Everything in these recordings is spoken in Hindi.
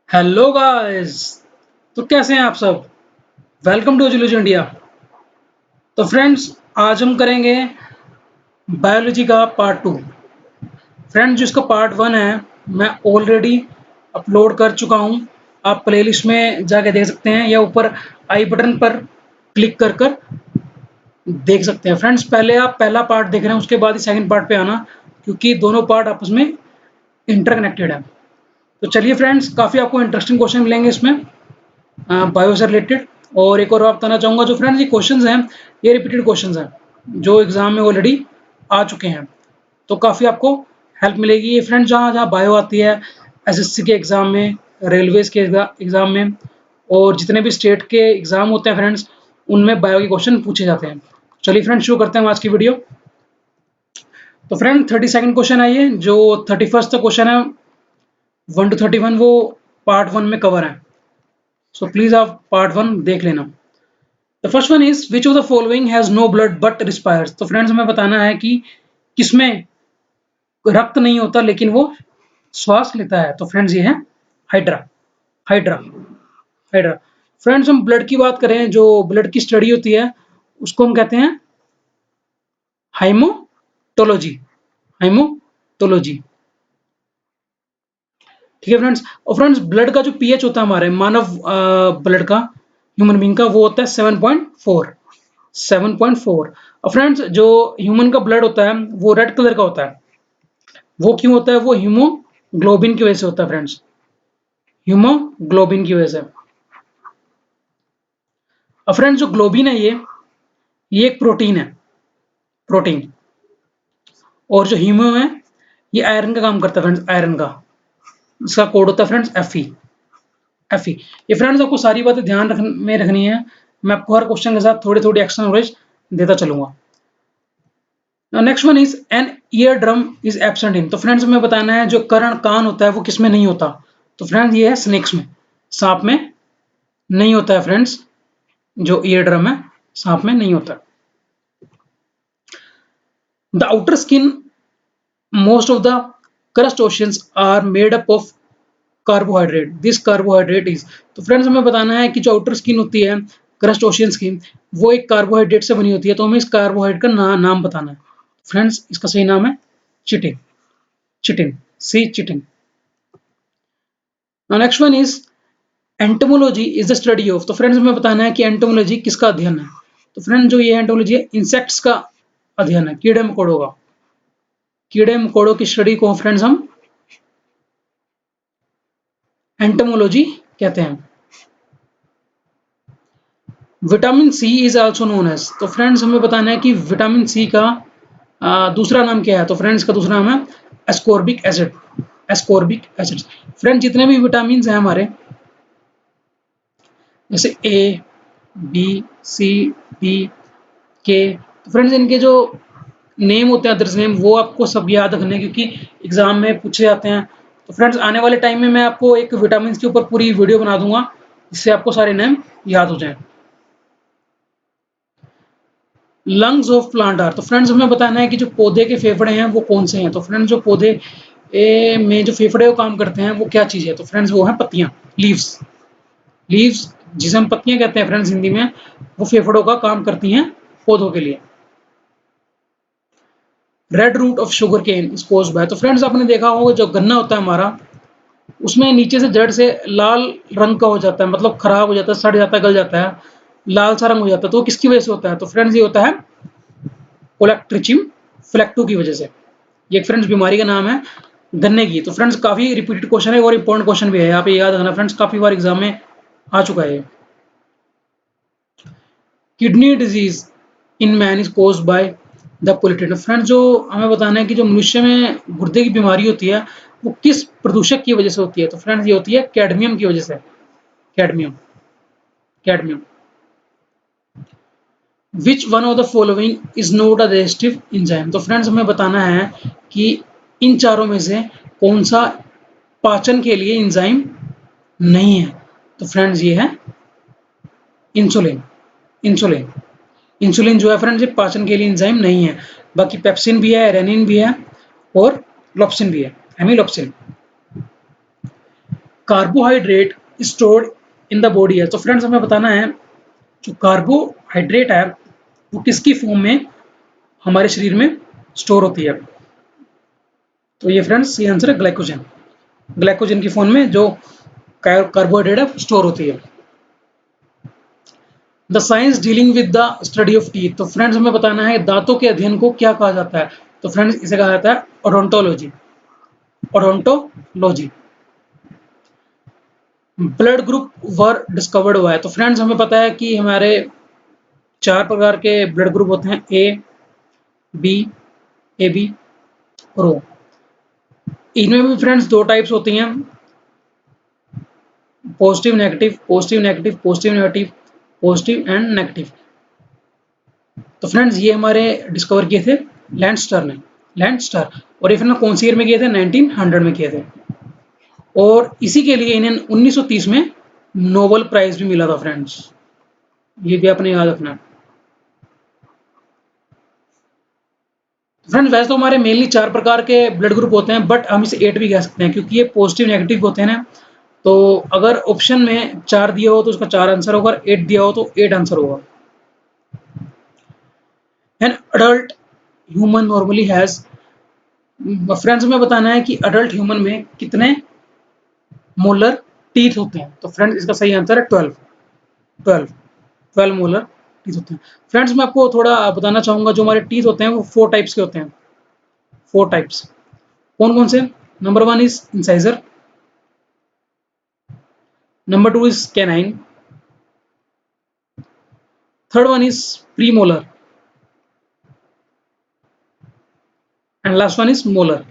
Hello guys. तो कैसे हैं आप सब। Welcome to Edulogy India. तो फ्रेंड्स, आज हम करेंगे बायोलॉजी का पार्ट 2। फ्रेंड्स, जिसका पार्ट 1 है मैं ऑलरेडी अपलोड कर चुका हूं। आप प्लेलिस्ट में जाके देख सकते हैं या ऊपर आई बटन पर क्लिक कर देख सकते हैं। फ्रेंड्स, पहले आप पहला पार्ट देख रहे हैं, उसके बाद ही सेकंड पार्ट पे आना, क्योंकि दोनों पार्ट आपस में इंटरकनेक्टेड है। तो चलिए फ्रेंड्स, काफ़ी आपको इंटरेस्टिंग क्वेश्चन मिलेंगे इसमें बायो से रिलेटेड। और एक और बात बताना चाहूँगा, जो फ्रेंड्स ये क्वेश्चंस हैं, ये रिपीटेड क्वेश्चंस हैं जो एग्जाम में ऑलरेडी आ चुके हैं। तो काफ़ी आपको हेल्प मिलेगी ये फ्रेंड्स। जहाँ जहाँ बायो आती है एसएससी के एग्ज़ाम में, रेलवेज़ के एग्ज़ाम में, और जितने भी स्टेट के एग्ज़ाम होते हैं फ्रेंड्स, उनमें बायो के क्वेश्चन पूछे जाते हैं। चलिए फ्रेंड्स, शुरू करते हैं आज की वीडियो। तो फ्रेंड 32nd क्वेश्चन है ये, जो 31st क्वेश्चन है 1 to 31, वो पार्ट 1 में कवर है। सो प्लीज आप पार्ट 1 देख लेना। The first one is which of the following has no blood but respires. तो फ्रेंड्स, हमें बताना है कि किसमें रक्त नहीं होता लेकिन वो श्वास लेता है। तो फ्रेंड्स, ये है हाइड्रा। हाइड्रा। हाइड्रा। फ्रेंड्स, हम ब्लड की बात करें, जो ब्लड की स्टडी होती है उसको हम कहते हैं हाइमोटोलॉजी। हाइमोटोलॉजी। ठीक है फ्रेंड्स। और फ्रेंड्स, ब्लड का जो पीएच होता है हमारे मानव ब्लड का, ह्यूमन बीइंग का, वो होता है 7.4। 7.4। और फ्रेंड्स, जो ह्यूमन का ब्लड होता है वो रेड कलर का होता है। वो क्यों होता है? वो हीमोग्लोबिन की वजह से होता है फ्रेंड्स। हीमोग्लोबिन की वजह से। और फ्रेंड्स, जो ग्लोबिन है ये एक प्रोटीन है। प्रोटीन। और जो हीमो है, ये आयरन का काम करता है फ्रेंड्स। आयरन का इसका कोड होता है फ्रेंड्स Fe। Fe। ये फ्रेंड्स, आपको सारी बातें ध्यान में रखनी है। मैं आपको हर क्वेश्चन के साथ थोड़ी थोड़ी एक्स्ट्रा नॉलेज देता चलूंगा। Next one is an ear drum is absent in. तो फ्रेंड्स, हमें बताना है जो कर्ण कान होता है वो किसमें नहीं होता। तो फ्रेंड्स, ये है स्नेक्स में, सांप में नहीं होता है फ्रेंड्स। जो ईयर ड्रम है, सांप में नहीं होता। The outer skin most of the crustaceans are made up of carbohydrate. This carbohydrate is. तो फ्रेंड्स, हमें बताना है कि जो आउटर स्किन होती है क्रस्टोशियंस की, वो एक कार्बोहाइड्रेट से बनी होती है। तो हमें इस कार्बोहाइड्रेट का नाम बताना है। फ्रेंड्स, इसका सही नाम है chitin. Chitin. C chitin. Next one is entomology is the study of. तो फ्रेंड्स, हमें बताना है कि एंटोमोलॉजी किसका अध्ययन है। तो फ्रेंड्स, जो ये एंटोमोलॉजी है, इंसेक्ट्स का अध्ययन है, कीड़े मकोड़ों का। कीड़े मकोड़ों की स्टडी को फ्रेंड्स हम एंटोमोलॉजी कहते हैं। Vitamin C is also known as. तो फ्रेंड्स, हमें बताना है कि विटामिन सी का दूसरा नाम क्या है। तो फ्रेंड्स, का दूसरा नाम है ascorbic acid. Ascorbic acid. Friends, जितने भी विटामिन हैं हमारे, जैसे ए, बी, सी, डी, के, तो फ्रेंड्स इनके जो नेम होते हैं, अदर्स नेम, वो आपको सब याद रखने हैं, क्योंकि एग्जाम में पूछे जाते हैं। तो फ्रेंड्स, आने वाले टाइम में मैं आपको एक विटामिन के ऊपर पूरी वीडियो बना दूंगा, जिससे आपको सारे नेम याद हो जाएं। Lungs of plant are. तो फ्रेंड्स, हमें बताना है कि जो पौधे के फेफड़े हैं वो कौन से हैं। तो फ्रेंड्स, जो पौधे में जो फेफड़े वो काम करते हैं वो क्या चीज़ है। तो फ्रेंड्स, वो है पत्तियां, लीव्स। लीव्स, जिसे हम पत्तियां कहते हैं फ्रेंड्स हिंदी में, वो फेफड़ों का काम करती हैं पौधों के लिए। Red root of sugar cane is caused by. तो फ्रेंड्स, आपने देखा होगा जो गन्ना होता है हमारा, उसमें नीचे से जड़ से लाल रंग का हो जाता है, मतलब खराब हो जाता है, सड़ जाता है, गल जाता है, लाल सा रंग हो जाता है। तो वो किसकी वजह से होता है। तो फ्रेंड्स, ये होता है कोलेक्ट्रिचियम फ्लेक्टो की वजह से। ये फ्रेंड्स बीमारी का नाम है गन्ने की। तो फ्रेंड्स, काफी रिपीटेड क्वेश्चन है और इंपॉर्टेंट क्वेश्चन भी है, यहाँ पे याद रखना फ्रेंड्स, काफी बार एग्जाम में आ चुका है। Kidney disease in man is caused by the polluted. Friends, जो हमें बताना है कि जो मनुष्य में गुर्दे की बीमारी होती है वो किस प्रदूषक की वजह से होती है। तो फ्रेंड्स, ये होती है कैडमियम की वजह से। Cadmium. Cadmium. Which one of the following is not a digestive enzyme. तो फ्रेंड्स, हमें बताना है कि इन चारों में से कौन सा पाचन के लिए एंजाइम नहीं है। तो फ्रेंड्स, ये है इंसुलिन। इंसुलिन। इंसुलिन जो है फ्रेंड्स, ये पाचन के लिए एंजाइम नहीं है। बाकी पेप्सिन भी है, रेनिन भी है, और लॉप्सिन भी है, हेमिलॉप्सिन। Carbohydrate stored in the body है। तो फ्रेंड्स हमें बताना है जो कार्बोहाइड्रेट है वो किसकी फॉर्म में हमारे शरीर में स्टोर होती है। तो ये फ्रेंड्स ये आंसर है ग्लाइकोजन। ग्लाइकोजन की फॉर्म में जो कार्बोहाइड्रेट है स्टोर होती है। The science dealing with the study of teeth. तो फ्रेंड्स हमें बताना है दांतों के अध्ययन को क्या कहा जाता है। तो फ्रेंड्स इसे कहा जाता है odontology. Odontology. Blood group were discovered हुआ है। तो फ्रेंड्स हमें पता है कि हमारे 4 प्रकार के ब्लड ग्रुप होते हैं, ए, बी, ए बी और ओ। इनमें भी फ्रेंड्स 2 टाइप्स होती हैं, positive negative, positive negative, positive negative, positive and negative. तो फ्रेंड्स ये हमारे डिस्कवर किए थे लैंडस्टर ने, लैंडस्टर। और ये फ्रेंड्स कौन सी ईयर में किए थे? 1900 में किए थे। और इसी के लिए इन्हें 1930 में नोबेल प्राइज भी मिला था फ्रेंड्स, ये भी आपने याद रखना। फ्रेंड्स वैसे तो हमारे मेनली 4 प्रकार के ब्लड ग्रुप होते हैं, बट हम इसे 8 भी कह सकते हैं क्योंकि ये पॉजिटिव नेगेटिव होते हैं ना। तो अगर ऑप्शन में 4 दिया हो तो उसका 4 आंसर होगा, 8 दिया हो तो 8 आंसर होगा। An adult human normally has, friends में बताना है कि अडल्ट ह्यूमन में कितने मोलर टीथ होते हैं। तो फ्रेंड्स इसका सही आंसर है 12। 12 मोलर टीथ होते हैं। फ्रेंड्स मैं आपको थोड़ा बताना चाहूंगा, जो हमारे टीथ होते हैं वो 4 टाइप्स के होते हैं। 4 टाइप्स कौन कौन से? Number 1 is incisor, number 2 is canine, third one is premolar and last one is molar.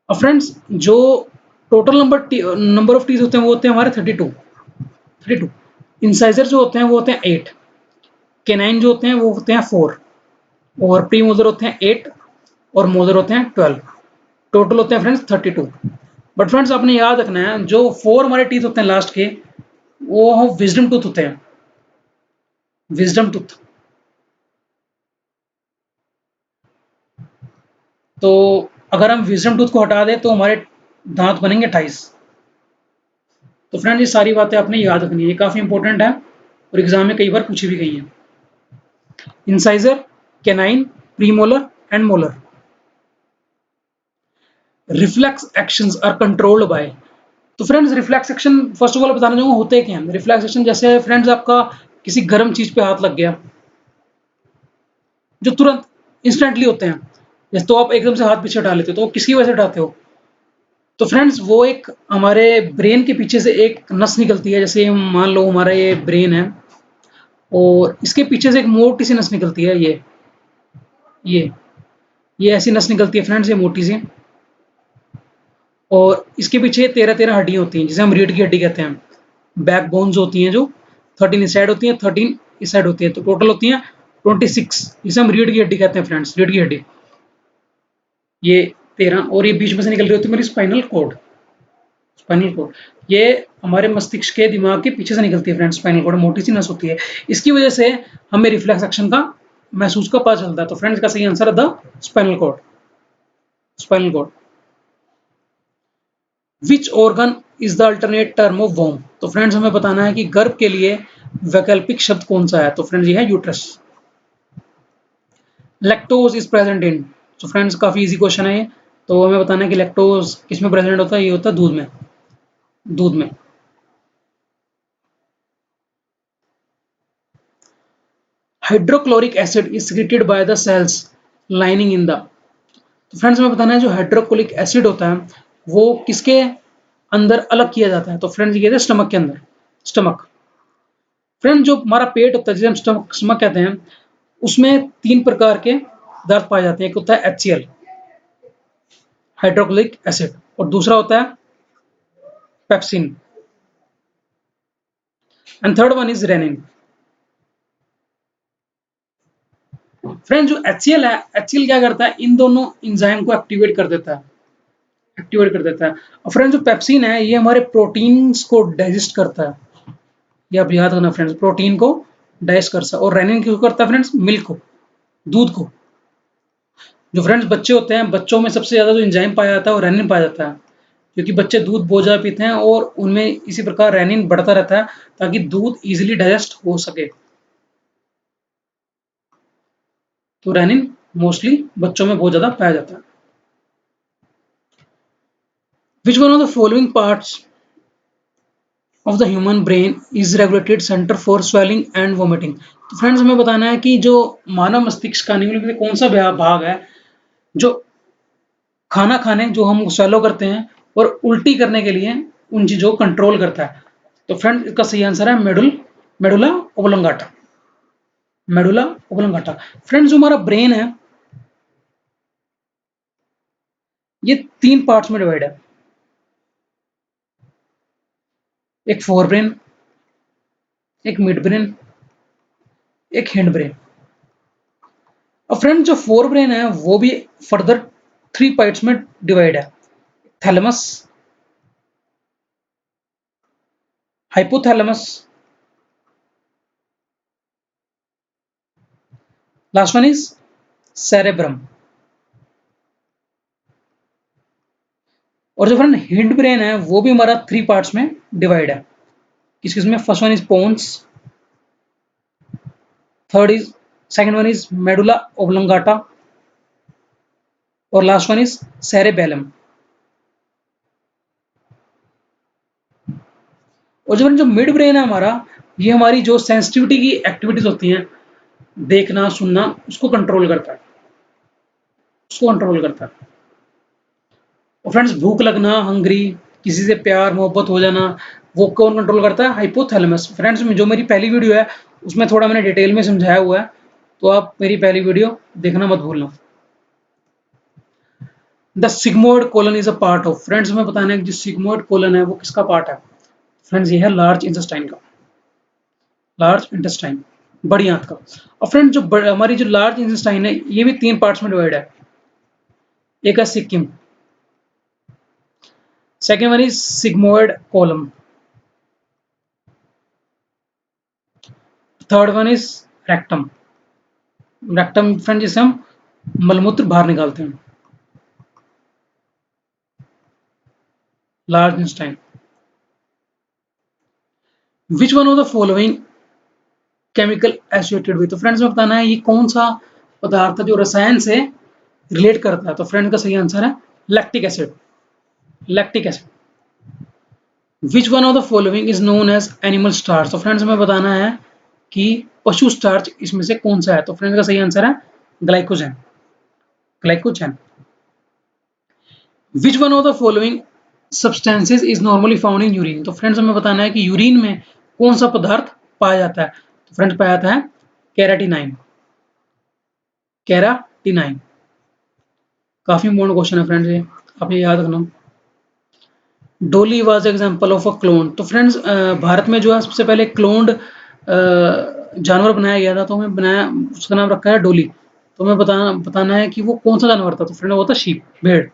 और फ्रेंड्स जो टोटल नंबर ऑफ टीथ होते हैं वो होते हैं हमारे 32। इंसाइजर जो होते हैं वो होते हैं 8, कैनाइन जो होते हैं वो होते हैं 4, और प्री मोलर होते हैं 8 और मोलर होते हैं 12। टोटल होते हैं फ्रेंड्स 32। बट फ्रेंड्स आपने याद रखना है जो 4 हमारे टीथ होते हैं लास्ट के, वो विजडम टूथ होते हैं, विजडम टूथ। तो अगर हम विजडम टूथ को हटा दें तो हमारे दांत बनेंगे 28। तो फ्रेंड्स ये सारी बातें आपने याद रखनी है, ये काफी इंपॉर्टेंट है और एग्जाम में कई बार पूछी भी गई है। Incisor, canine, premolar and molar. Reflex actions are controlled by. तो friends reflex action first of all बताना चाहूंगा होते क्या हैं। रिफ्लेक्स एक्शन जैसे फ्रेंड्स आपका किसी गर्म चीज पे हाथ लग गया, जो तुरंत इंस्टेंटली होते हैं, जैसे तो आप एकदम से हाथ पीछे हटा लेते हो, तो किसकी वजह से हटाते हो? तो फ्रेंड्स वो एक हमारे ब्रेन के पीछे से एक नस निकलती है। जैसे मान लो हमारा ये ब्रेन है और इसके पीछे से एक मोटी सी नस निकलती है, ये ये ऐसी नस निकलती है फ्रेंड्स, ये मोटी सी। और इसके पीछे 13 हड्डियां होती हैं जिसे हम रीढ़ की हड्डी कहते हैं। बैक बोन्स होती हैं जो 13 इस साइड होती हैं, 13 इस साइड होती है, तो टोटल होती हैं 26, जिसे हम रीढ़ की हड्डी कहते हैं फ्रेंड्स, रीढ़ की हड्डी। ये 13, और ये बीच में से निकल रही होती है मेरी स्पाइनल कॉर्ड। स्पाइनल कॉर्ड ये हमारे मस्तिष्क के दिमाग के पीछे से निकलती है फ्रेंड्स, स्पाइनल कॉर्ड मोटी सी नस होती है। इसकी वजह से हमें रिफ्लेक्स एक्शन का महसूस का पता चलता है। तो फ्रेंड्स का सही आंसर है the spinal cord, spinal cord. Which organ is the alternate term of womb. तो फ्रेंड्स हमें बताना है कि गर्भ के लिए वैकल्पिक शब्द कौन सा है। तो फ्रेंड्स ये है uterus. Lactose is present in. तो फ्रेंड्स काफी इजी क्वेश्चन है ये। तो हमें बताना है कि लैक्टोज किसमें प्रेजेंट होता है? ये होता है दूध में, दूध में। Hydrochloric acid is secreted by the cells lining in the. तो फ्रेंड्स हमें बताना है जो हाइड्रोक्लोरिक एसिड होता है वो किसके अंदर अलग किया जाता है? तो फ्रेंड्स ये स्टमक के अंदर, स्टमक। फ्रेंड जो हमारा पेट होता है जिसे हम स्टमक स्टमक कहते हैं, उसमें 3 प्रकार के पदार्थ पाए जाते हैं। एक होता है HCl, हाइड्रोक्लोरिक एसिड, और दूसरा होता है pepsin, and third one is rennin. Friend जो HCl है, HCl क्या करता है? इन दोनों इंजाइम को एक्टिवेट कर देता है, एक्टिवेट कर देता है। और फ्रेंड जो पेप्सिन है ये हमारे प्रोटीन्स को डाइजेस्ट करता है। ये आप याद रखना फ्रेंड्स, प्रोटीन को डाइजेस्ट करता है। और रेनिन क्यों करता है फ्रेंड्स? मिल्क को, दूध को। जो फ्रेंड्स बच्चे होते हैं, बच्चों में सबसे ज्यादा जो एंजाइम पाया जाता है वो रेनिन पाया जाता है। क्योंकि बच्चे दूध बहुत ज़्यादा पीते हैं और उनमें इसी प्रकार रेनिन बढ़ता रहता है ताकि दूध इजीली डाइजेस्ट हो सके। तो रेनिन मोस्टली बच्चों में बहुत ज़्यादा पाया जाता है। विच one of the following parts of the human brain is regulated centre for swelling and vomiting. तो फ्रेंड्स हमें बताना है कि जो मानव मस्तिष्क का निम्नलिखित कौन सा भाग है जो खाना खाने जो हम swallow करते हैं और उल्टी करने के लिए उन चीजों को कंट्रोल करता है। तो फ्रेंड इसका सही आंसर है medulla oblongata. Medulla oblongata. Friends जो हमारा ब्रेन है ये 3 पार्ट्स में डिवाइड है। एक फोर ब्रेन, एक मिड ब्रेन, एक हिंड ब्रेन। और फ्रेंड जो फोर ब्रेन है वो भी फर्दर 3 पार्ट्स में डिवाइड है। Thalamus, hypothalamus, last one is cerebrum. और जो फ्रेंड हिंड ब्रेन है वो भी हमारा 3 पार्ट्स में डिवाइड है। किस किस में? First one is pons, third is second one is medulla oblongata और लास्ट वन इज सेरेबेलम। और जो मिड ब्रेन है हमारा ये हमारी जो सेंसिटिविटी की एक्टिविटीज होती हैं देखना सुनना उसको कंट्रोल करता है, उसको कंट्रोल करता है। और फ्रेंड्स भूख लगना, हंग्री, किसी से प्यार मोहब्बत हो जाना वो कौन कंट्रोल करता है? हाइपोथैलेमस। फ्रेंड्स जो मेरी पहली वीडियो है उसमें थोड़ा मैंने डिटेल में समझाया हुआ है तो आप मेरी पहली वीडियो देखना मत भूलना। The sigmoid colon is a part of. Friends हमें बताना है कि जो सिग्मोइड कोलन है वो किसका पार्ट है? फ्रेंड्स ये है लार्ज इंटेस्टाइन का, लार्ज इंटेस्टाइन, बड़ी आंत का। और फ्रेंड जो हमारी जो लार्ज इंटेस्टाइन है ये भी 3 पार्ट्स में डिवाइड है। एक है caecum, second one is sigmoid colon, third one is rectum. Rectum friend जिसे हम मलमूत्र बाहर निकालते हैं। Large intestine. Which one of the following chemical associated with. तो फ्रेंड्स में बताना है ये कौन सा पदार्थ है जो रसायन से रिलेट करता है। तो फ्रेंड का सही आंसर है lactic acid, lactic acid. Which one of the following is known as animal starch. तो फ्रेंड्स हमें बताना है कि पशु स्टार्च इसमें से कौन सा है। तो फ्रेंड्स का सही आंसर है glycogen, glycogen. Which one of the following substances is normally found in urine. तो फ्रेंड्स हमें बताना है कि यूरिन में कौन सा पदार्थ पाया जाता है। तो फ्रेंड्स पाया जाता है केराटिनाइन, केराटिनाइन। काफी इंपॉर्टेंट क्वेश्चन है फ्रेंड्स ये, आप ये याद रखना। डोली was example of a clone. तो फ्रेंड्स भारत में जो है सबसे पहले क्लोन्ड जानवर बनाया गया था तो हमें बनाया उसका नाम रखा है डोली। तो हमें बताना है कि वो कौन सा जानवर था। तो फ्रेंड वो था शीप, भेड़,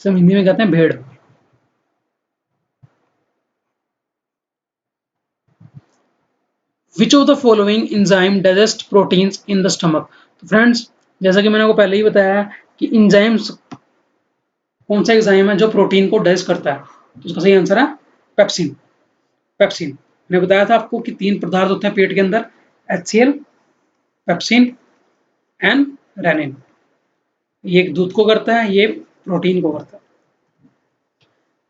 इसे हम हिंदी में कहते हैं भेड़। विच of the following enzyme digest proteins in the stomach. तो फ्रेंड्स जैसा कि मैंने आपको पहले ही बताया कि इंजाइम्स कौन सा एंजाइम है जो प्रोटीन को डाइजेस्ट करता है। तो उसका सही आंसर है पेप्सिन, पेप्सिन। मैंने बताया था आपको कि 3 पदार्थ होते हैं पेट के अंदर, HCl, पेप्सिन एंड रेनिन। ये दूध को करता है, ये प्रोटीन को करता है।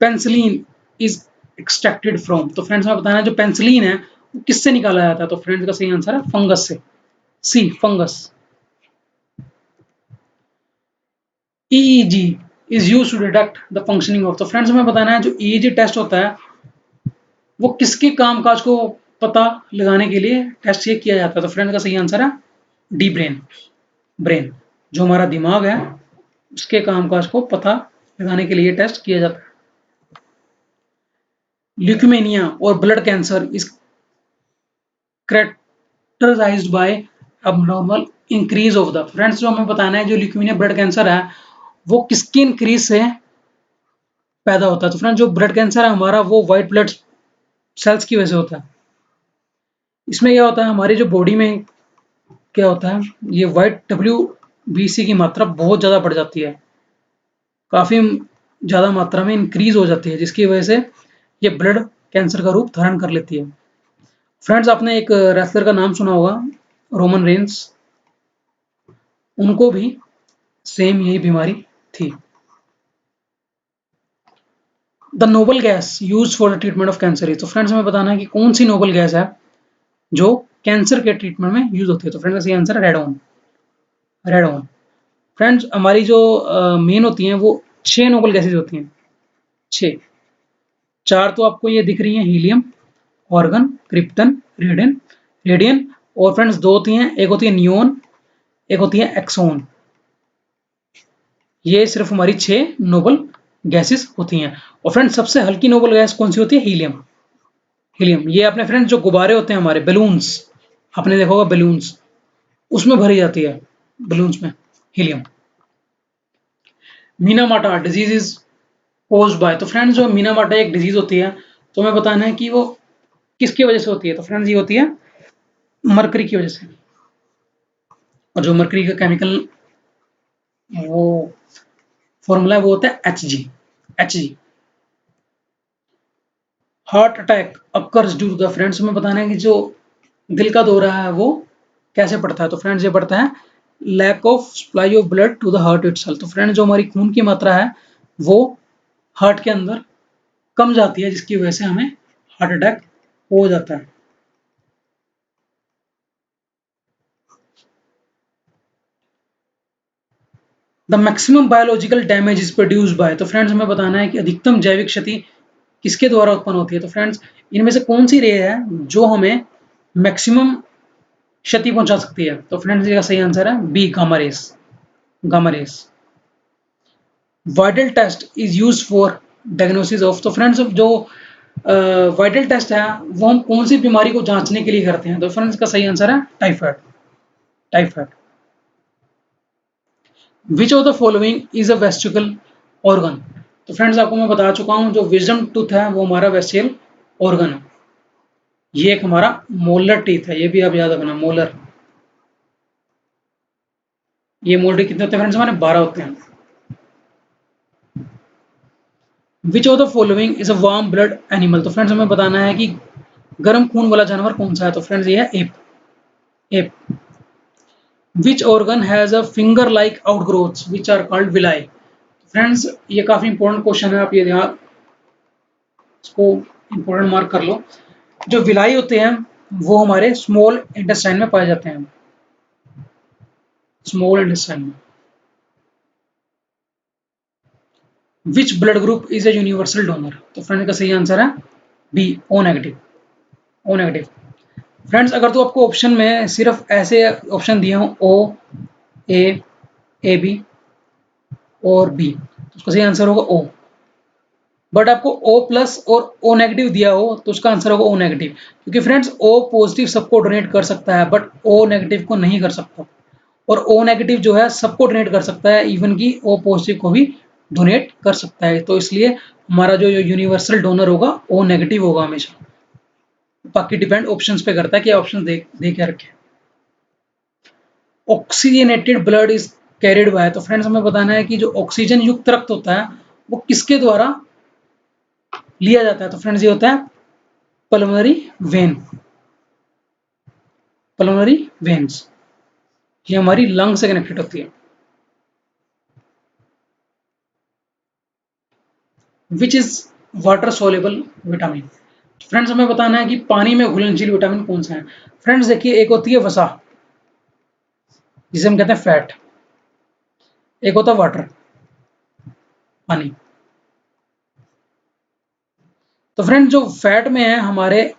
Penicillin is extracted from. तो फ्रेंड्स हमें बताना है जो पेंसिलिन है वो किससे निकाला जाता है। तो फ्रेंड्स का सही आंसर है फंगस से, C fungus. EEG is used to detect the functioning of. तो फ्रेंड्स हमें बताना है जो EEG टेस्ट होता है वो किसके कामकाज को पता लगाने के लिए टेस्ट ये किया जाता है। तो फ्रेंड्स का सही आंसर है डी ब्रेन, ब्रेन। जो हमारा दिमाग है उसके कामकाज को पता लगाने के लिए टेस्ट किया जाता है। ल्यूकेमिया और blood cancer is characterised by abnormal increase of the. Friends जो हमें बताना है जो ल्यूकेमिया ब्लड कैंसर है वो किसके इंक्रीज से पैदा होता है। तो फ्रेंड्स जो ब्लड कैंसर है हमारा वो व्हाइट ब्लड सेल्स की वजह से होता है। इसमें क्या होता है हमारी जो बॉडी में क्या होता है ये व्हाइट WBC की मात्रा बहुत ज़्यादा बढ़ जाती है। काफ़ी ज़्यादा मात्रा में इंक्रीज हो जाती है, जिसकी वजह से ये ब्लड कैंसर का रूप धारण कर लेती है। फ्रेंड्स, आपने एक रेसलर का नाम सुना होगा, रोमन रेंस। उनको भी सेम यही बीमारी थी। The noble gas use for the treatment of cancer is, तो फ्रेंड्स हमें बताना है कि कौन सी नोबल गैस है जो कैंसर के ट्रीटमेंट में यूज होती है। तो फ्रेंड्स, इसका आंसर है रेडोन। रेडोन। फ्रेंड्स, हमारी जो मेन होती हैं वो 6 नोबल गैसेज होती हैं। 6। 4 तो आपको ये दिख रही हैं, हीलियम, ऑर्गन, क्रिप्टन, रेडियन। और फ्रेंड्स 2 होती हैं, एक होती है नियोन, एक होती है एक्सोन। ये सिर्फ हमारी 6 नोबल गैसेस होती हैं। और फ्रेंड्स, सबसे हल्की नोबल गैस कौन सी होती है? हीलियम। हीलियम ये अपने फ्रेंड्स जो गुब्बारे होते हैं हमारे, बैलून्स, आपने देखा होगा बैलून्स, उसमें भरी जाती है, बैलून्स में helium. Minamata disease is caused by, तो फ्रेंड्स जो मीनामाटा एक डिजीज होती है, तो हमें बताना है कि वो किसकी वजह से होती है। तो फ्रेंड्स, ये होती है मरकरी की वजह से। और जो मरकरी का केमिकल वो फॉर्मूला है वो होता है Hg। Heart attack occurs due to the, friends हमें बताना है कि जो दिल का दौरा है वो कैसे पड़ता है। तो फ्रेंड्स, ये पड़ता है lack of supply of blood to the heart itself. तो फ्रेंड्स, जो हमारी खून की मात्रा है वो हार्ट के अंदर कम जाती है, जिसकी वजह से हमें हार्ट अटैक हो जाता है। The maximum biological damage is produced by, तो फ्रेंड्स हमें बताना है कि अधिकतम जैविक क्षति किसके द्वारा उत्पन्न होती है। तो फ्रेंड्स, इनमें से कौन सी रे है जो हमें मैक्सिमम क्षति पहुंचा सकती है। तो फ्रेंड्स, इसका सही आंसर है B, gamma rays. Gamma rays. Widal test is use for diagnosis of, तो फ्रेंड्स जो वाइडल टेस्ट है वो हम कौन सी बीमारी को जांचने के लिए करते हैं। तो फ्रेंड्स, का सही आंसर है typhoid. Typhoid. Which of the following is a vestigial organ, तो फ्रेंड्स आपको मैं बता चुका हूं, जो विजडम टूथ है वो हमारा वेस्टिकल ऑर्गन है। ये एक हमारा मोलर टीथ है, ये भी आप याद रखना, मोलर। ये मोलर कितने होते हैं फ्रेंड्स? हमारे 12 होते हैं। विच of the following is a warm blood animal, तो फ्रेंड्स हमें बताना है कि गर्म खून वाला जानवर कौन सा है। तो फ्रेंड्स, ये है एप। एप। Which organ has a finger like outgrowths which are called villi, friends ये काफी इंपॉर्टेंट क्वेश्चन है, आप ये ध्यान इसको इंपॉर्टेंट मार्क कर लो। जो विलाई होते हैं वो हमारे स्मॉल इंटेस्टाइन में पाए जाते हैं। स्मॉल इंटेस्टाइन में। Which blood group is a universal donor, तो फ्रेंड का सही आंसर है B, O negative. O negative. Friends, अगर तो आपको ऑप्शन में सिर्फ ऐसे ऑप्शन दिए हों ओ, ए बी और बी, तो उसका सही आंसर होगा ओ। बट आपको O प्लस और O नेगेटिव दिया हो तो उसका आंसर होगा O नेगेटिव, क्योंकि फ्रेंड्स O पॉजिटिव सबको डोनेट कर सकता है बट O नेगेटिव को नहीं कर सकता। और O नेगेटिव जो है सबको डोनेट कर सकता है, इवन कि O पॉजिटिव को भी डोनेट कर सकता है। तो इसलिए हमारा जो यूनिवर्सल डोनर होगा O नेगेटिव होगा हमेशा। बाकी डिपेंड ऑप्शंस पे करता है कि ऑप्शन दे क्या रखे। Oxygenated blood is carried by, तो फ्रेंड्स हमें बताना है कि जो ऑक्सीजन युक्त रक्त होता है वो किसके द्वारा लिया जाता है। तो फ्रेंड्स, ये होता है पल्मोनरी वेन। पल्मोनरी वेन्स, ये हमारी लंग से कनेक्टेड होती है। Which is water soluble vitamin, friends हमें बताना है कि पानी में घुलनशील विटामिन कौन सा है। फ्रेंड्स देखिए, एक होती है वसा, जिसे हम कहते हैं फैट, एक होता है वाटर, पानी। तो फ्रेंड्स, जो फैट में है हमारे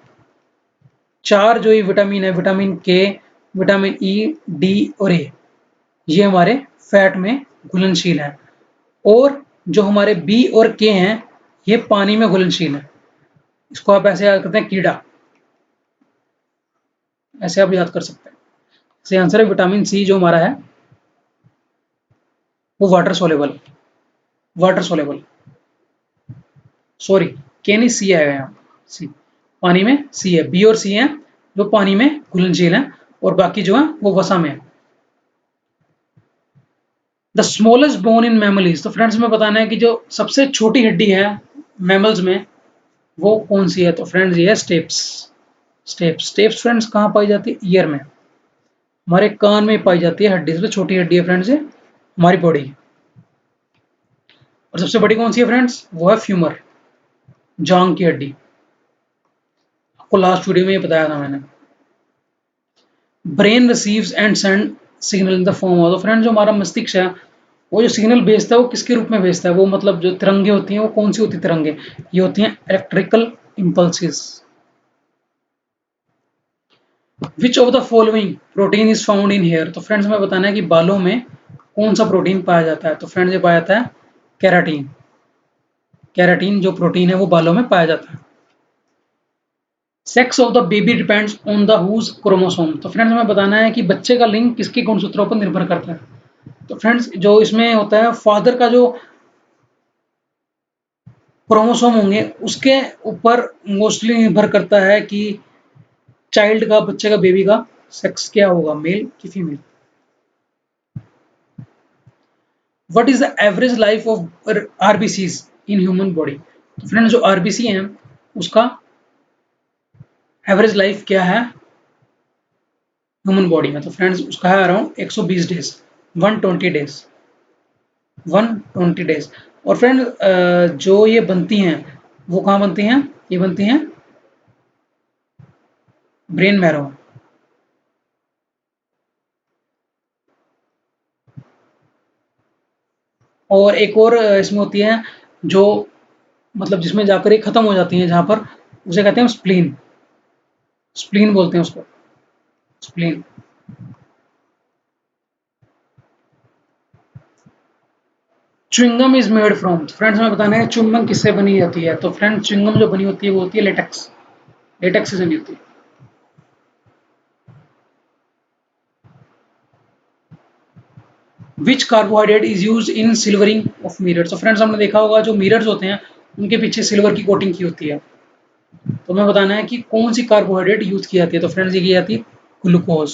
4 जो ये विटामिन है, विटामिन के, विटामिन ई, डी और ए, ये हमारे फैट में घुलनशील है। और जो हमारे बी और के हैं ये पानी में घुलनशील है। इसको आप ऐसे याद करते हैं, कीड़ा, ऐसे आप याद कर सकते हैं। सही आंसर है विटामिन सी, जो हमारा है वो water soluble. Water soluble, sorry, के नहीं, सी आएगा यहाँ, सी। पानी में सी है, बी और सी है जो पानी में घुलनशील है, और बाकी जो है वो वसा में है। द स्मॉलेस्ट बोन इन मैमलीज, तो फ्रेंड्स हमें बताना है कि जो सबसे छोटी हड्डी है मैमल्स में वो कौन सी है। तो फ्रेंड्स ये है स्टेप्स। स्टेप्स फ्रेंड्स कहाँ पाई जाती है? ईयर में, हमारे कान में पाई जाती है हड्डी, सबसे छोटी हड्डी है फ्रेंड्स ये हमारी बॉडी की। और सबसे बड़ी कौन सी है फ्रेंड्स? वो है फ्यूमर, जांग की हड्डी। आपको लास्ट वीडियो में ये बताया था मैंने। Brain receives and send signal in the form of, तो फ्रेंड्स जो हमारा मस्तिष्क है वो जो सिग्नल भेजता है वो किसके रूप में भेजता है? वो मतलब जो तिरंगे होती हैं वो कौन सी होती है तिरंगे? ये होती हैं electrical impulses. Which of the following protein is found in hair, तो फ्रेंड्स हमें बताना है कि बालों में कौन सा प्रोटीन पाया जाता है। तो फ्रेंड्स ये पाया जाता है कैराटीन। कैराटीन जो प्रोटीन है वो बालों में पाया जाता है। Sex of the baby depends on the whose chromosome, तो फ्रेंड्स हमें बताना है कि बच्चे का लिंग किसके गुणसूत्रों पर निर्भर करता है। तो फ्रेंड्स जो इसमें होता है फादर का जो क्रोमोसोम होंगे उसके ऊपर मोस्टली निर्भर करता है कि चाइल्ड का, बच्चे का, बेबी का सेक्स क्या होगा, मेल कि female. What is the average life of RBCs in human body, तो फ्रेंड्स जो आरबीसी है उसका एवरेज लाइफ क्या है ह्यूमन बॉडी में? तो फ्रेंड्स उसका है अराउंड 120 डेज, 120 डेज, 120 डेज। और फ्रेंड जो ये बनती हैं वो कहाँ बनती हैं? ये बनती हैं ब्रेन मैरो। और एक और इसमें होती है जो मतलब जिसमें जाकर ये खत्म हो जाती है, जहां पर उसे कहते हैं स्प्लीन। स्प्लीन बोलते हैं उसको, spleen. Chewing gum is made from, friends हमें बताना है च्युइंगम किससे बनी जाती है। तो फ्रेंड्स च्युइंगम जो बनी होती है वो होती है लेटेक्स, लेटेक्स से बनी होती है। Which carbohydrate is use in silvering of mirrors, तो फ्रेंड्स हमने देखा होगा जो मिरर्स होते हैं उनके पीछे सिल्वर की कोटिंग की होती है। तो हमें बताना है कि कौन सी कार्बोहाइड्रेट यूज की जाती है। तो फ्रेंड्स ये की जाती है glucose.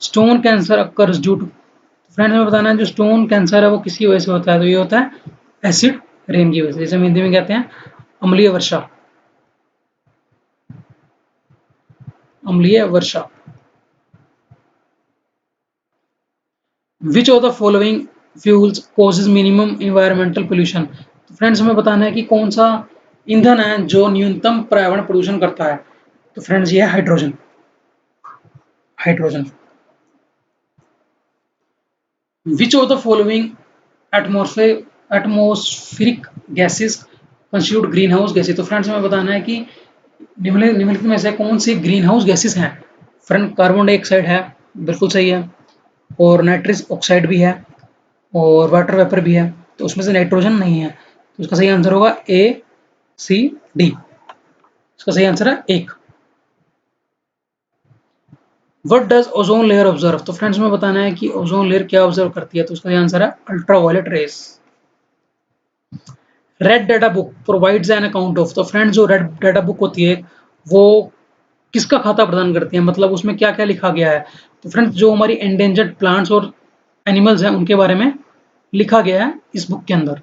Stone cancer occurs due to, friends हमें बताना है जो स्टोन कैंसर है वो किसी वजह से होता है। तो ये होता है एसिड रेन की वजह से, जैसे हम हिंदी में कहते हैं अम्लीय वर्षा, अम्लीय वर्षा। Which of the following fuels causes minimum environmental pollution, तो फ्रेंड्स हमें बताना है कि कौन सा ईंधन है जो न्यूनतम पर्यावरण प्रदूषण करता है। तो फ्रेंड्स ये है hydrogen, hydrogen. Which of the following atmospheric gases constitute green house gases, तो फ्रेंड्स हमें बताना है कि निम्नलिखित में से कौन सी ग्रीन हाउस गैसेस हैं। फ्रेंड कार्बन डाइऑक्साइड है, बिल्कुल सही है, और नाइट्रस ऑक्साइड भी है, और वाटर वेपर भी है। तो उसमें से नाइट्रोजन नहीं है, तो उसका सही आंसर होगा ए, सी, डी। इसका सही आंसर है एक। What does ozone layer observe, तो फ्रेंड्स हमें बताना है कि ओजोन लेयर क्या ऑब्जर्व करती है। तो उसका आंसर है ultraviolet rays. Red data book provides an account of, तो फ्रेंड्स जो रेड डाटा बुक होती है वो किसका खाता प्रदान करती है, मतलब उसमें क्या क्या लिखा गया है। तो फ्रेंड्स जो हमारी एंडेंजर्ड प्लांट्स और एनिमल्स हैं उनके बारे में लिखा गया है इस बुक के अंदर,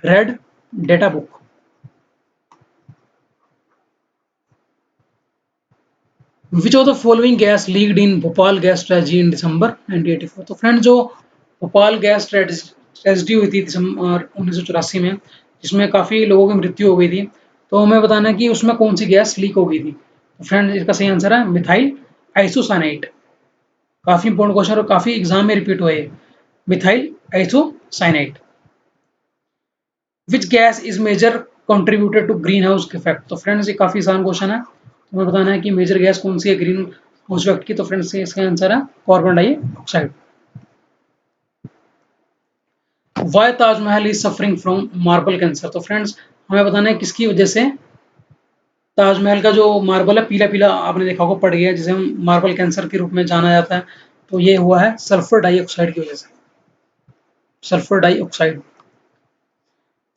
red data book. Which of the following gas leaked in Bhopal gas tragedy in December 1984, तो फ्रेंड्स जो भोपाल गैस ट्रेजेडी हुई थी दिसंबर 1984 में, जिसमें काफ़ी लोगों की मृत्यु हो गई थी, तो हमें बताना है कि उसमें कौन सी गैस लीक हो गई थी। तो फ्रेंड्स इसका सही आंसर है मिथाइल आइसोसाइनाइड। काफ़ी इंपॉर्टेंट क्वेश्चन और काफ़ी एग्जाम में रिपीट हुए, methyl isocyanide. Which gas is major contributed to green house effect, तो फ्रेंड्स ये काफ़ी आसान क्वेश्चन है, तुम्हें बताना है कि मेजर गैस कौन सी है ग्रीन हाउस इफेक्ट की। तो फ्रेंड्स इसका आंसर है carbon dioxide. Why Taj Mahal is suffering from marble cancer, तो फ्रेंड्स हमें बताना है किसकी वजह से ताजमहल का जो मार्बल है पीला पीला आपने देखा होगा पड़ गया, जिसे हम मार्बल कैंसर के रूप में जाना जाता है। तो ये हुआ है सल्फर डाइऑक्साइड की वजह से, sulphur dioxide.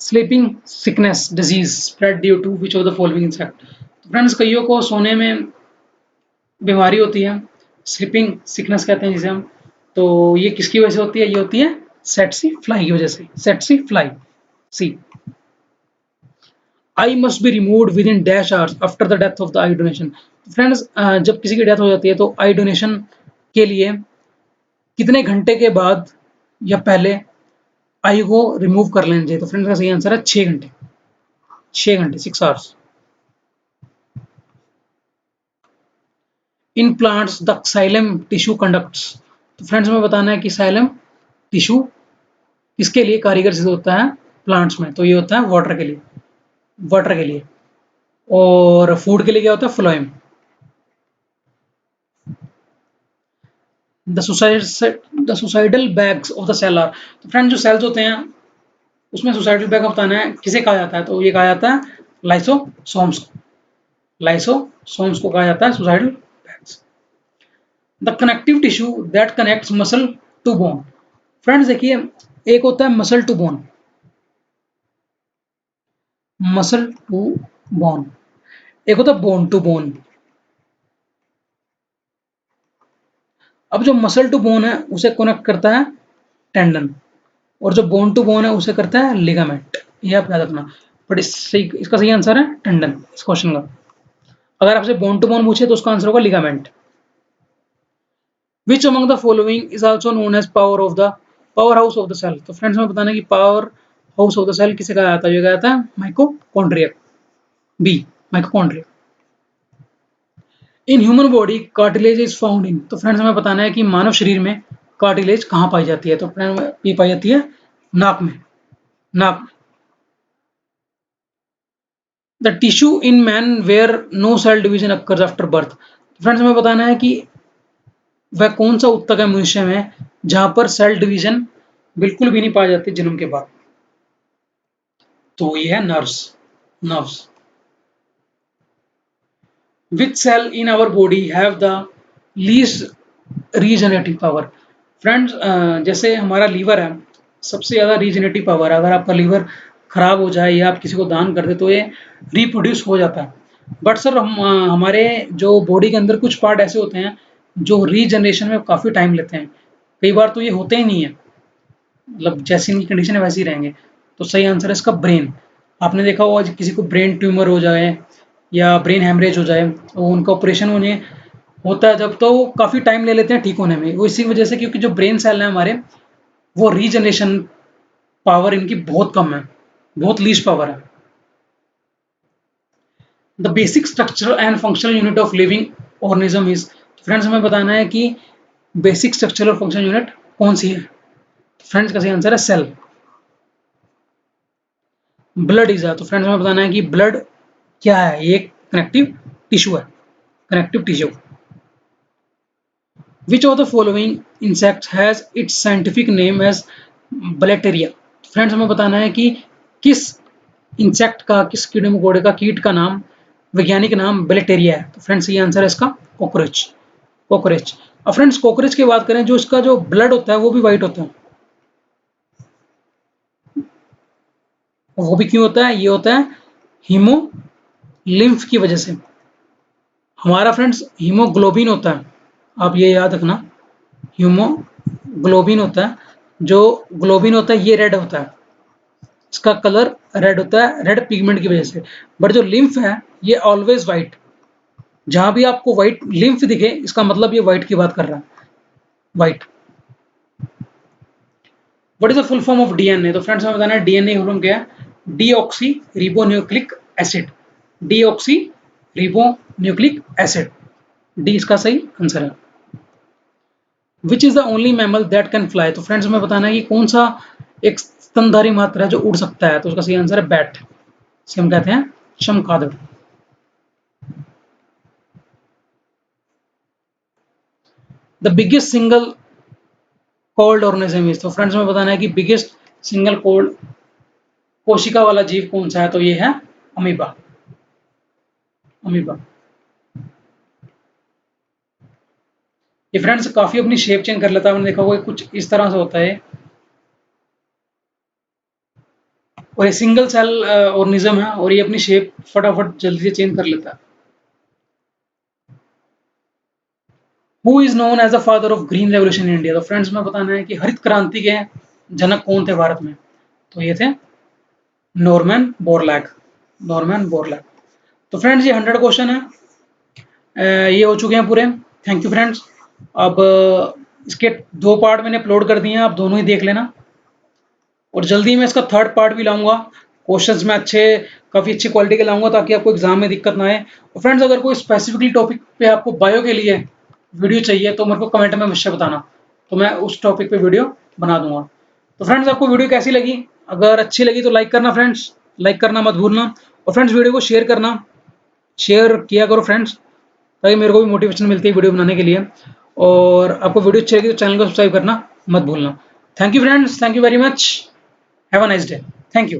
Sleeping sickness disease spread due to which of the following insect, तो फ्रेंड्स कईयों को सोने में बीमारी होती है, स्लीपिंग सिकनेस कहते हैं जिसे हम। तो ये किसकी वजह से होती है? ये होती है सेट्सी फ्लाई की वजह से, tsetse fly. C, eye must be removed within dash hours after the death of the eye donation. Friends, जब किसी की डेथ हो जाती है तो आई डोनेशन के लिए कितने घंटे के बाद या पहले आई को रिमूव कर लेना चाहिए? तो फ्रेंड्स का सही आंसर है 6 घंटे। 6 घंटे, 6 hours. In plants the xylem tissue conducts. तो फ्रेंड्स हमें बताना है कि साइलम टिश्यू किसके लिए कारीगर सिद्ध होता है प्लांट्स में? तो ये होता है वाटर के लिए, वाटर के लिए। और फूड के लिए क्या होता है? Phloem. The suicidal bags of the cell are. तो फ्रेंड जो सेल्स होते हैं उसमें सुसाइडल बैग बताना है किसे कहा जाता है? तो ये कहा जाता है लाइसोसोम्स को। लाइसोसोम्स को कहा जाता है suicidal bags. The connective tissue that connects muscle to bone. Friends देखिए, एक होता है muscle to bone, muscle to bone, एक होता है बोन टू बोन। अब जो मसल टू बोन है उसे कनेक्ट करता है टेंडन, और जो बोन टू बोन है उसे करता है लिगामेंट। ये आप याद रखना। बट इसका सही आंसर है टेंडन इस क्वेश्चन का। अगर आपसे बोन टू बोन पूछे तो उसका आंसर होगा ligament. Which among the following is also known as power house of the cell. तो फ्रेंड्स हमें बताना है कि power house of the cell किसे कहा जाता है? ये कहा जाता है mitochondria. B, mitochondria. In human body cartilage is found in. तो फ्रेंड्स हमें बताना है कि मानव शरीर में कार्टिलेज कहाँ पाई जाती है? तो फ्रेंड ये पाई जाती है नाक में, नाक में। The tissue in man where no cell division occurs after birth. Friends हमें बताना है कि वह कौन सा उत्तक है मनुष्य में जहां पर सेल डिवीजन बिल्कुल भी नहीं पाई जाती जन्म के बाद? तो ये है nerves, nerves. Which cell in our body have the least regenerative power. Friends, जैसे हमारा लीवर है, सबसे ज़्यादा रीजनरेटिव पावर है। अगर आपका लीवर खराब हो जाए या आप किसी को दान कर दे तो ये रिप्रोड्यूस हो जाता है। बट सर हमारे जो बॉडी के अंदर कुछ पार्ट ऐसे होते हैं जो रीजनरेशन में काफ़ी टाइम लेते हैं। कई बार तो ये होते ही नहीं है, मतलब जैसी इनकी कंडीशन है वैसे ही रहेंगे। तो सही आंसर है इसका ब्रेन। आपने देखा होगा किसी को ब्रेन ट्यूमर हो जाए या ब्रेन हेमरेज हो जाए तो उनका ऑपरेशन होने होता है जब, तो वो काफ़ी टाइम ले लेते हैं ठीक होने में। वो इसी वजह से, क्योंकि जो ब्रेन सेल है हमारे, वो रीजनरेशन पावर इनकी बहुत कम है, बहुत लीस्ट पावर है। The basic structure and functional unit of living organism is. Friends हमें बताना है कि बेसिक स्ट्रक्चर और फंक्शनल यूनिट कौन सी है? फ्रेंड्स का सही आंसर है सेल। ब्लड इज है। तो फ्रेंड्स हमें बताना है कि ब्लड क्या है? ये कनेक्टिव टिश्यू है, connective tissue. Which of the following insect has its scientific name as Blattaria. Friends हमें बताना है कि किस इंसेक्ट का, किस कीड़े मकोड़े का, कीट का नाम, वैज्ञानिक नाम ब्लेटेरिया है? तो फ्रेंड्स ये आंसर है इसका कॉकरोच, कॉकरोच। अब फ्रेंड्स कॉकरोच की बात करें, जो इसका जो ब्लड होता है वो भी व्हाइट होता है। वो भी क्यों होता है? ये होता है हीमोलिम्फ की वजह से। हमारा फ्रेंड्स हीमोग्लोबिन होता है, आप ये याद रखना। हीमोग्लोबिन होता है, जो ग्लोबिन होता है ये रेड होता है, इसका कलर रेड होता है, रेड पिगमेंट की वजह से। बट जो लिम्फ है ये ऑलवेज व्हाइट। जहां भी आपको व्हाइट लिम्फ दिखे इसका मतलब ये व्हाइट की बात कर रहा है, white. What is the full form of DNA? तो फ्रेंड्स हमें बताना है डीएनए फुल फॉर्म क्या है? Deoxy ribonucleic acid, deoxy ribonucleic acid. D इसका सही आंसर है। Which is the only mammal that can fly. तो फ्रेंड्स हमें बताना है कि कौन सा एक स्तनधारी मात्रा है जो उड़ सकता है? तो उसका सही आंसर है बैट, इसे हम कहते हैं चमगादड़। The biggest single cold organism is. तो फ्रेंड्स हमें बताना है कि बिगेस्ट सिंगल कोल्ड कोशिका वाला जीव कौन सा है? तो ये है अमीबा, अमीबा। ये फ्रेंड्स काफी अपनी शेप चेंज कर लेता है, हमने देखा होगा कुछ इस तरह से होता है, और ये सिंगल सेल ऑर्गेनिज्म है और ये अपनी शेप फटाफट जल्दी से चेंज कर लेता है। Who is known as the father of green revolution in India. तो फ्रेंड्स में बताना है कि हरित क्रांति के जनक कौन थे भारत में। तो ये थे नॉर्मन बोरलैग। नॉर्मन बोरलैग। तो फ्रेंड्स ये 100 क्वेश्चन है, ये हो चुके हैं पूरे। Thank you friends. अब इसके 2 पार्ट मैंने अपलोड कर दिए हैं, आप दोनों ही देख लेना। और जल्दी मैं इसका 3rd पार्ट भी लाऊंगा। क्वेश्चंस में काफ़ी अच्छी क्वालिटी के लाऊंगा ताकि आपको एग्जाम में दिक्कत ना आए। और फ्रेंड्स अगर कोई स्पेसिफिकली टॉपिक पे आपको बायो के लिए वीडियो चाहिए तो मेरे को कमेंट में अवश्य बताना, तो मैं उस टॉपिक पे वीडियो बना दूंगा। तो फ्रेंड्स आपको वीडियो कैसी लगी? अगर अच्छी लगी तो लाइक करना फ्रेंड्स, लाइक करना मत भूलना। और फ्रेंड्स वीडियो को शेयर करना, शेयर किया करो फ्रेंड्स, ताकि मेरे को भी मोटिवेशन मिलती है वीडियो बनाने के लिए। और आपको वीडियो अच्छी लगी तो चैनल को सब्सक्राइब करना मत भूलना। Thank you friends, thank you very much, have a nice day, thank you.